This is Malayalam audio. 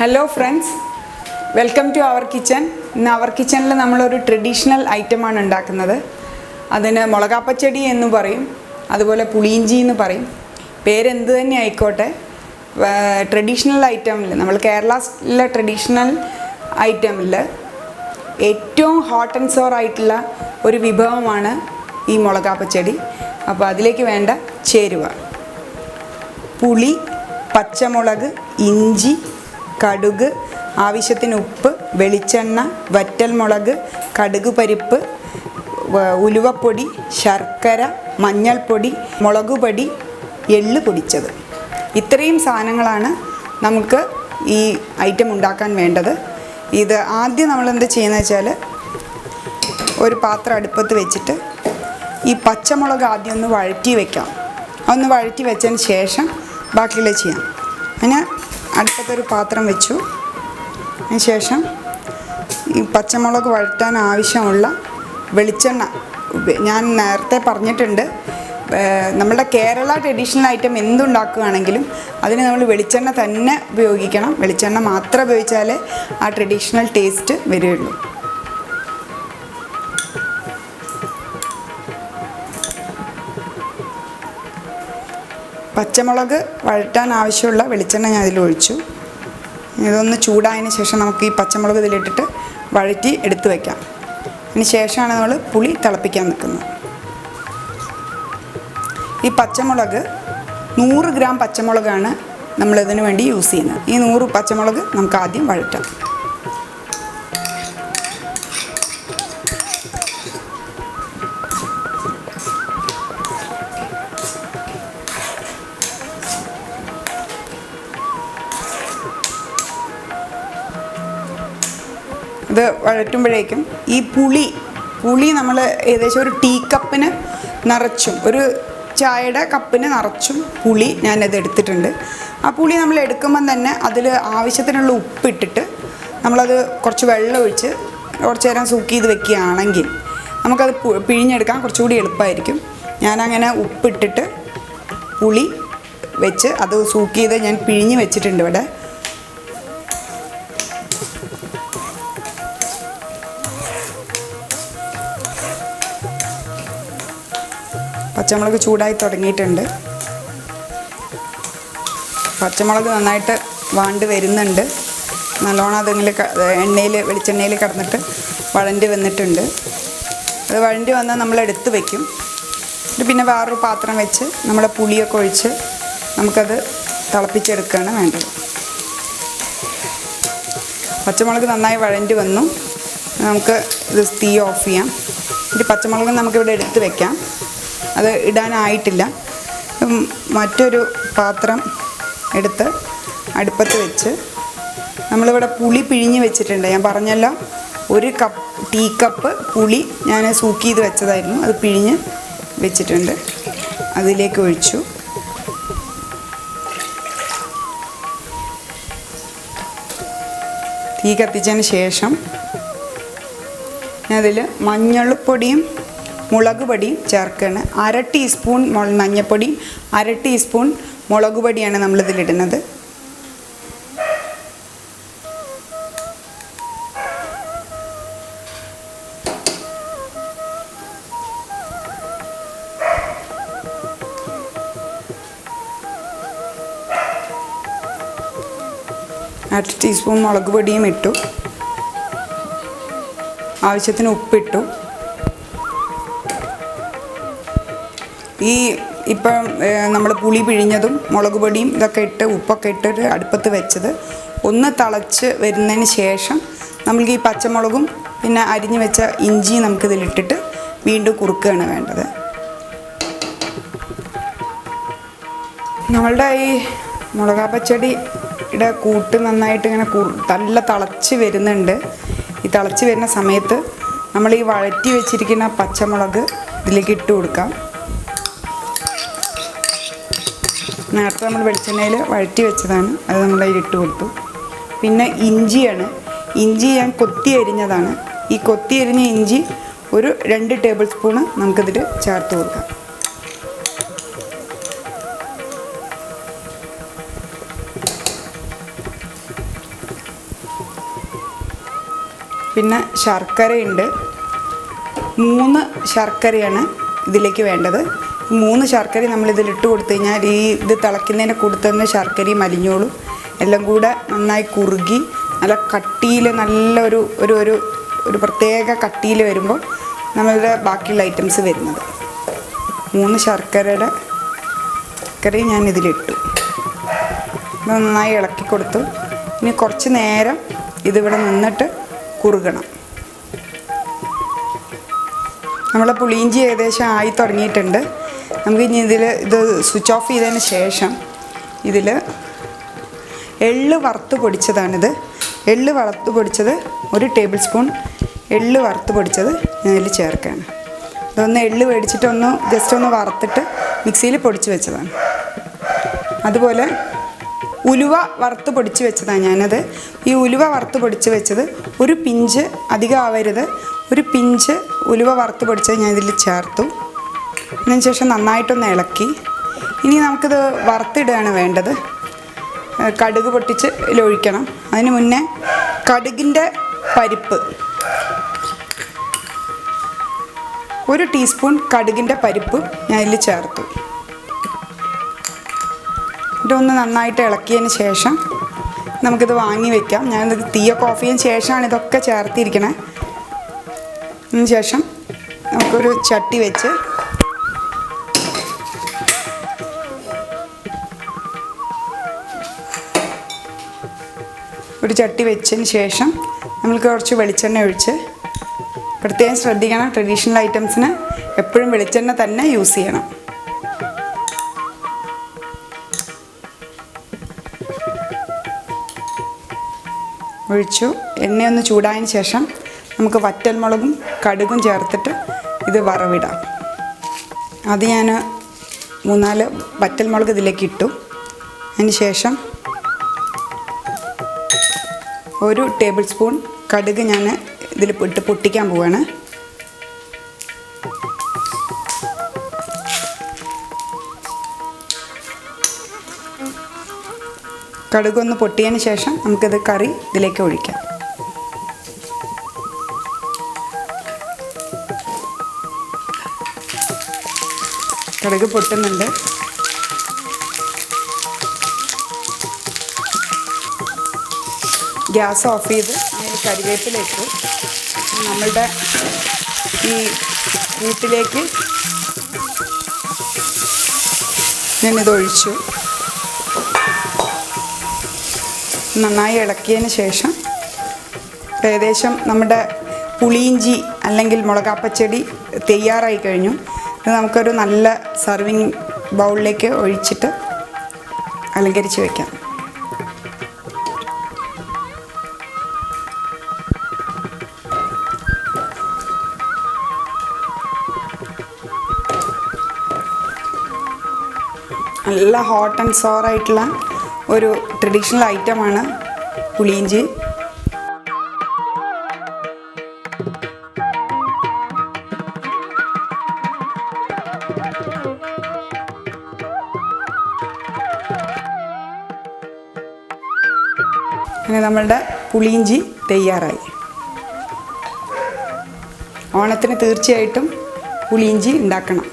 Hello friends, welcome to our kitchen. ഇന്ന് അവർ കിച്ചണിൽ നമ്മളൊരു ട്രഡീഷണൽ ഐറ്റമാണ് ഉണ്ടാക്കുന്നത്. അതിന് മുളകാപ്പച്ചടി എന്ന് പറയും, അതുപോലെ പുളിയിഞ്ചി എന്ന് പറയും. പേരെന്ത് തന്നെ ആയിക്കോട്ടെ, ട്രഡീഷണൽ ഐറ്റമിൽ, നമ്മൾ കേരളയിലെ ട്രഡീഷണൽ ഐറ്റമിൽ ഏറ്റവും ഹോട്ട് ആൻഡ് സോർ ആയിട്ടുള്ള ഒരു വിഭവമാണ് ഈ മുളകാപ്പച്ചടി. അപ്പോൾ അതിലേക്ക് വേണ്ട ചേരുവ: പുളി, പച്ചമുളക്, ഇഞ്ചി, കടുക്, ആവശ്യത്തിന് ഉപ്പ്, വെളിച്ചെണ്ണ, വറ്റൽമുളക്, കടുക് പരിപ്പ്, ഉലുവപ്പൊടി, ശർക്കര, മഞ്ഞൾപ്പൊടി, മുളകുപൊടി, എള്ള് പൊടിച്ചത്. ഇത്രയും സാധനങ്ങളാണ് നമുക്ക് ഈ ഐറ്റം ഉണ്ടാക്കാൻ വേണ്ടത്. ഇത് ആദ്യം നമ്മളെന്ത് ചെയ്യുന്നത് വെച്ചാൽ, ഒരു പാത്രം അടുപ്പത്ത് വെച്ചിട്ട് ഈ പച്ചമുളക് ആദ്യം ഒന്ന് വഴറ്റി വെക്കാം. ഒന്ന് വഴറ്റി വെച്ചതിന് ശേഷം ബാക്കിയുള്ള ചെയ്യാം. അങ്ങനെ അടുപ്പത്തൊരു പാത്രം വെച്ചു. അതിന് ശേഷം ഈ പച്ചമുളക് വഴറ്റാൻ ആവശ്യമുള്ള വെളിച്ചെണ്ണ, ഞാൻ നേരത്തെ പറഞ്ഞിട്ടുണ്ട്, നമ്മുടെ കേരള ട്രഡീഷണൽ ഐറ്റം എന്തുണ്ടാക്കുകയാണെങ്കിലും അതിന് നമ്മൾ വെളിച്ചെണ്ണ തന്നെ ഉപയോഗിക്കണം. വെളിച്ചെണ്ണ മാത്രം ഉപയോഗിച്ചാലേ ആ ട്രഡീഷണൽ ടേസ്റ്റ് വരികയുള്ളൂ. പച്ചമുളക് വഴറ്റാൻ ആവശ്യമുള്ള വെളിച്ചെണ്ണ ഞാൻ അതിലൊഴിച്ചു. ഇതൊന്ന് ചൂടായതിന് ശേഷം നമുക്ക് ഈ പച്ചമുളക് ഇതിലിട്ടിട്ട് വഴറ്റി എടുത്ത് വയ്ക്കാം. അതിന് ശേഷമാണ് നമ്മൾ പുളി തിളപ്പിക്കാൻ നിൽക്കുന്നത്. ഈ പച്ചമുളക് 100 ഗ്രാം പച്ചമുളകാണ് നമ്മളിതിന് വേണ്ടി യൂസ് ചെയ്യുന്നത്. ഈ 100 പച്ചമുളക് നമുക്ക് ആദ്യം വഴറ്റാം. ഇത് വഴറ്റുമ്പോഴേക്കും ഈ പുളി നമ്മൾ ഏകദേശം ഒരു ടീ കപ്പിന് നിറച്ചും, ഒരു ചായയുടെ കപ്പിന് നിറച്ചും പുളി ഞാനത് എടുത്തിട്ടുണ്ട്. ആ പുളി നമ്മൾ എടുക്കുമ്പം തന്നെ അതിൽ ആവശ്യത്തിനുള്ള ഉപ്പിട്ടിട്ട് നമ്മളത് കുറച്ച് വെള്ളം ഒഴിച്ച് കുറച്ച് നേരം സൂക്ക് ചെയ്ത് വെക്കുകയാണെങ്കിൽ നമുക്കത് പിഴിഞ്ഞെടുക്കാൻ കുറച്ചുകൂടി എളുപ്പമായിരിക്കും. ഞാനങ്ങനെ ഉപ്പിട്ടിട്ട് പുളി വെച്ച് അത് സൂക്ക് ചെയ്ത് ഞാൻ പിഴിഞ്ഞ് വെച്ചിട്ടുണ്ട് ഇവിടെ. പച്ചമുളക് ചൂടായി തുടങ്ങിയിട്ടുണ്ട്. പച്ചമുളക് നന്നായിട്ട് വാണ്ട് വരുന്നുണ്ട്. നല്ലോണം അതെങ്കിൽ വെളിച്ചെണ്ണയിൽ കിടന്നിട്ട് വഴണ്ടി വന്നിട്ടുണ്ട്. അത് വഴണ്ടി വന്നാൽ നമ്മൾ എടുത്ത് വയ്ക്കും. പിന്നെ വേറൊരു പാത്രം വെച്ച് നമ്മുടെ പുളിയൊക്കെ ഒഴിച്ച് നമുക്കത് തിളപ്പിച്ചെടുക്കുകയാണ് വേണ്ടത്. പച്ചമുളക് നന്നായി വഴണ്ടി വന്നു. നമുക്ക് ഇത് തീ ഓഫ് ചെയ്യാം. ഇത് പച്ചമുളക് നമുക്കിവിടെ എടുത്ത് വയ്ക്കാം. അത് ഇടാനായിട്ടില്ല. മറ്റൊരു പാത്രം എടുത്ത് അടുപ്പത്ത് വെച്ച് നമ്മളിവിടെ പുളി പിഴിഞ്ഞ് വെച്ചിട്ടുണ്ട്. ഞാൻ പറഞ്ഞല്ലോ, ഒരു ടീ കപ്പ് പുളി ഞാൻ സൂക്ക് ചെയ്ത് വെച്ചതായിരുന്നു. അത് പിഴിഞ്ഞ് വെച്ചിട്ടുണ്ട്. അതിലേക്ക് ഒഴിച്ചു. തീ കത്തിച്ചതിന് ശേഷം അതിൽ മഞ്ഞൾപ്പൊടിയും മുളക് പൊടിയും ചേർക്കുകയാണ്. 1/2 ടീസ്പൂൺ മഞ്ഞൾപ്പൊടിയും 1/2 ടീസ്പൂൺ മുളക് പൊടിയാണ് നമ്മളിതിലിടുന്നത്. അര ടീസ്പൂൺ മുളക് പൊടിയും ഇട്ടു. ആവശ്യത്തിന് ഉപ്പിട്ടു. ഇപ്പം നമ്മൾ പുളി പിഴിഞ്ഞതും മുളക് പൊടിയും ഇതൊക്കെ ഇട്ട് ഉപ്പൊക്കെ ഇട്ടിട്ട് അടുപ്പത്ത് വെച്ചത് ഒന്ന് തിളച്ച് വരുന്നതിന് ശേഷം നമുക്ക് ഈ പച്ചമുളകും പിന്നെ അരിഞ്ഞ് വെച്ച ഇഞ്ചി നമുക്കിതിലിട്ടിട്ട് വീണ്ടും കുറുക്കുകയാണ് വേണ്ടത്. നമ്മളുടെ ഈ മുളകാപ്പച്ചടിയുടെ കൂട്ട് നന്നായിട്ട് ഇങ്ങനെ നല്ല തിളച്ച് വരുന്നുണ്ട്. ഈ തിളച്ച് വരുന്ന സമയത്ത് നമ്മൾ ഈ വഴറ്റി വെച്ചിരിക്കുന്ന പച്ചമുളക് ഇതിലേക്ക് ഇട്ട് കൊടുക്കാം. നേരത്തെ നമ്മൾ വെളിച്ചെണ്ണയിൽ വഴറ്റി വെച്ചതാണ്, അത് നമ്മൾ അതിൽ ഇട്ട് കൊടുത്തു. പിന്നെ ഇഞ്ചിയാണ്. ഇഞ്ചി ഞാൻ കൊത്തി അരിഞ്ഞതാണ്. ഈ കൊത്തി അരിഞ്ഞ ഇഞ്ചി ഒരു 2 ടേബിൾ സ്പൂണ് നമുക്കിതിൽ ചേർത്ത് കൊടുക്കാം. പിന്നെ ശർക്കരയുണ്ട്. 3 ശർക്കരയാണ് ഇതിലേക്ക് വേണ്ടത്. 3 ശർക്കര നമ്മളിതിലിട്ട് കൊടുത്തു കഴിഞ്ഞാൽ ഇത് തിളയ്ക്കുന്നതിനെ കൂടെ തന്നെ ശർക്കരയും അലിഞ്ഞോളും. എല്ലാം കൂടെ നന്നായി കുറുകി നല്ല കട്ടിയിൽ നല്ല ഒരു പ്രത്യേക കട്ടിയിൽ വരുമ്പോൾ നമ്മളുടെ ബാക്കിയുള്ള ഐറ്റംസ് വരുന്നത്. 3 ശർക്കരയും ഞാൻ ഇതിലിട്ടു. ഇത് നന്നായി ഇളക്കി കൊടുത്തു. ഇനി കുറച്ച് നേരം ഇതിവിടെ നിന്നിട്ട് കുറുകണം. നമ്മളെ പുളിയിഞ്ചി ഏകദേശം ആയി തുടങ്ങിയിട്ടുണ്ട്. നമുക്ക് ഇനി ഇത് സ്വിച്ച് ഓഫ് ചെയ്തതിന് ശേഷം ഇതിൽ എള്ള് വറുത്ത് പൊടിച്ചതാണിത്. എള്ള് വറുത്ത് പൊടിച്ചത് 1 ടേബിൾ സ്പൂൺ എള്ള് വറുത്ത് പൊടിച്ചത് ഞാൻ ഇതിൽ ചേർക്കുകയാണ്. ഇതൊന്ന് എള്ള് മേടിച്ചിട്ട് ജസ്റ്റ് ഒന്ന് വറുത്തിട്ട് മിക്സിയിൽ പൊടിച്ച് വെച്ചതാണ്. അതുപോലെ ഉലുവ വറുത്ത് പൊടിച്ച് വെച്ചതാണ് ഞാനത്. ഈ ഉലുവ വറുത്ത് പൊടിച്ച് വെച്ചത് ഒരു പിഞ്ച്, അധികം ആവരുത്, ഒരു പിഞ്ച് ഉലുവ വറുത്ത് പൊടിച്ചത് ഞാൻ ഇതിൽ ചേർത്തു. അതിന് ശേഷം നന്നായിട്ടൊന്ന് ഇളക്കി. ഇനി നമുക്കിത് വറുത്തിടുകയാണ് വേണ്ടത്. കടുക് പൊട്ടിച്ച് ഇതിലൊഴിക്കണം. അതിന് മുന്നേ കടുകിൻ്റെ പരിപ്പ്, 1 ടീസ്പൂൺ കടുകിൻ്റെ പരിപ്പ് ഞാൻ ഇതിൽ ചേർത്തു. ഇതൊന്ന് നന്നായിട്ട് ഇളക്കിയതിന് ശേഷം നമുക്കിത് വാങ്ങി വയ്ക്കാം. ഞാനിത് തീയൊക്കെ ഓഫ് ചെയ്തതിന് ശേഷമാണ് ഇതൊക്കെ ചേർത്തിരിക്കണേ. അതിന് ശേഷം നമുക്കൊരു ചട്ടി വെച്ച് വെച്ചതിന് ശേഷം നമുക്ക് കുറച്ച് വെളിച്ചെണ്ണ ഒഴിച്ച്, പ്രത്യേകം ശ്രദ്ധിക്കണം, ട്രഡീഷണൽ ഐറ്റംസിന് എപ്പോഴും വെളിച്ചെണ്ണ തന്നെ യൂസ് ചെയ്യണം. ഒഴിച്ചു. എണ്ണയൊന്ന് ചൂടായതിന് ശേഷം നമുക്ക് വറ്റൽമുളകും കടുകും ചേർത്തിട്ട് ഇത് വറവിടാം. അത് ഞാൻ 3-4 വറ്റൽമുളക് ഇതിലേക്ക് ഇട്ടു. അതിന് ശേഷം 1 ടേബിൾ സ്പൂൺ കടുക് ഞാൻ ഇതിൽ ഇട്ട് പൊട്ടിക്കാൻ പോവാണ്. കടുകൊന്ന് പൊട്ടിയതിന് ശേഷം നമുക്കിത് കറി ഇതിലേക്ക് ഒഴിക്കാം. കടുക് പൊട്ടുന്നുണ്ട്. ഗ്യാസ് ഓഫ് ചെയ്ത് അതിൽ കരിവേപ്പില ഇട്ടു. നമ്മളുടെ ഈ കൂട്ടിലേക്ക് ഞാനിത് ഒഴിച്ചു. നന്നായി ഇളക്കിയതിന് ശേഷം ഏകദേശം നമ്മുടെ പുളിയിഞ്ചി അല്ലെങ്കിൽ മുളകാപ്പച്ചടി തയ്യാറായി കഴിഞ്ഞു. ഇത് നമുക്കൊരു നല്ല സർവിങ് ബൗളിലേക്ക് ഒഴിച്ചിട്ട് അലങ്കരിച്ച് വയ്ക്കാം. നല്ല ഹോട്ട് ആൻഡ് സോർ ആയിട്ടുള്ള ഒരു ട്രഡീഷണൽ ഐറ്റമാണ് പുളിയിഞ്ചി. അങ്ങനെ നമ്മളുടെ പുളിയിഞ്ചി തയ്യാറായി. ഓണത്തിന് തീർച്ചയായിട്ടും പുളിയിഞ്ചി ഉണ്ടാക്കണം.